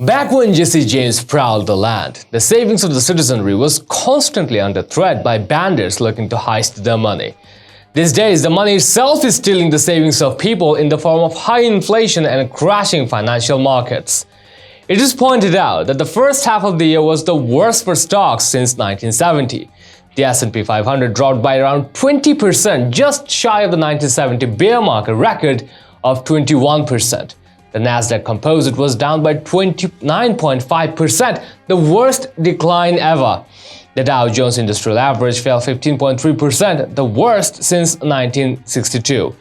Back when Jesse James prowled the land, the savings of the citizenry was constantly under threat by bandits looking to heist their money. These days, the money itself is stealing the savings of people in the form of high inflation and crashing financial markets. It is pointed out that the first half of the year was the worst for stocks since 1970. The S&P 500 dropped by around 20%, just shy of the 1970 bear market record of 21%. The Nasdaq Composite was down by 29.5%, the worst decline ever. The Dow Jones Industrial Average fell 15.3%, the worst since 1962.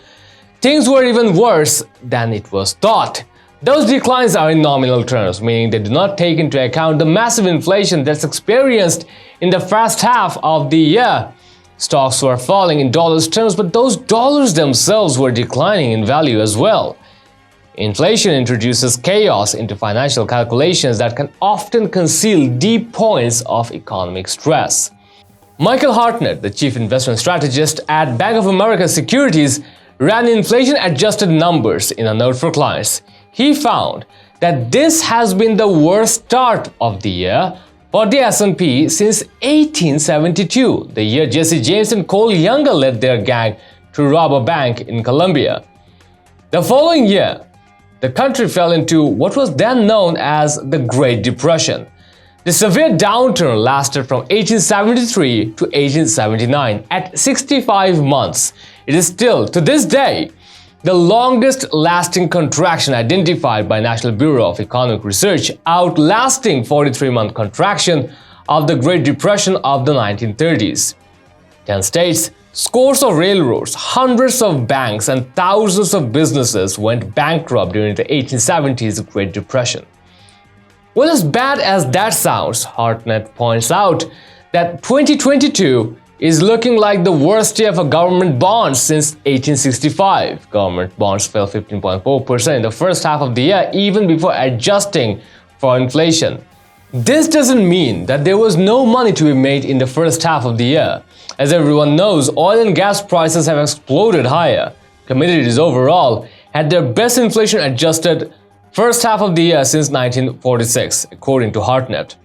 Things were even worse than it was thought. Those declines are in nominal terms, meaning they do not take into account the massive inflation that's experienced in the first half of the year. Stocks were falling in dollars terms, but those dollars themselves were declining in value as well. Inflation introduces chaos into financial calculations that can often conceal deep points of economic stress. Michael Hartnett, the chief investment strategist at Bank of America Securities, ran inflation-adjusted numbers in a note for clients. He found that this has been the worst start of the year for the S&P since 1872, the year Jesse James and Cole Younger led their gang to rob a bank in Colombia. The following year, the country fell into what was then known as the Great Depression. The severe downturn lasted from 1873 to 1879 at 65 months. It is still, to this day, the longest-lasting contraction identified by National Bureau of Economic Research, outlasting 43-month contraction of the Great Depression of the 1930s. 10 states, scores of railroads, hundreds of banks, and thousands of businesses went bankrupt during the 1870s Great Depression. Well, as bad as that sounds, Hartnett points out that 2022 is looking like the worst year for government bonds since 1865. Government bonds fell 15.4% in the first half of the year, even before adjusting for inflation. This doesn't mean that there was no money to be made in the first half of the year. As everyone knows, oil and gas prices have exploded higher. Commodities overall had their best inflation-adjusted first half of the year since 1946, according to Hartnett.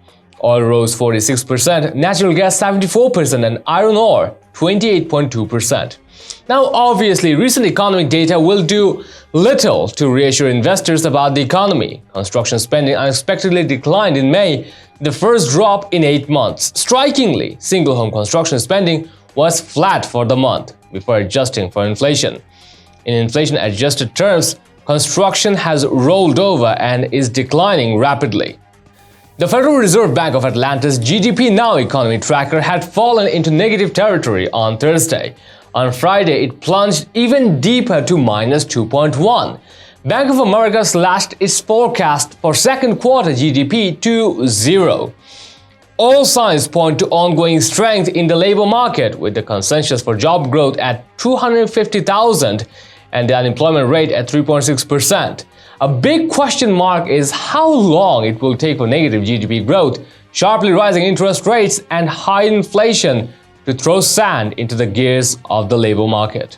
Oil rose 46%, natural gas 74%, and iron ore 28.2%. Now, obviously, recent economic data will do little to reassure investors about the economy. Construction spending unexpectedly declined in May, the first drop in 8 months. Strikingly, single-home construction spending was flat for the month before adjusting for inflation. In inflation-adjusted terms, construction has rolled over and is declining rapidly. The Federal Reserve Bank of Atlanta's GDP Now economy tracker had fallen into negative territory on Thursday. On Friday, it plunged even deeper to -2.1. Bank of America slashed its forecast for second quarter GDP to 0. All signs point to ongoing strength in the labor market, with the consensus for job growth at 250,000 and the unemployment rate at 3.6%. A big question mark is how long it will take for negative GDP growth, sharply rising interest rates, and high inflation to throw sand into the gears of the labor market.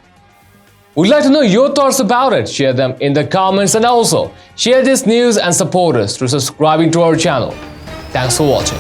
We'd like to know your thoughts about it. Share them in the comments, and also share this news and support us through subscribing to our channel. Thanks for watching.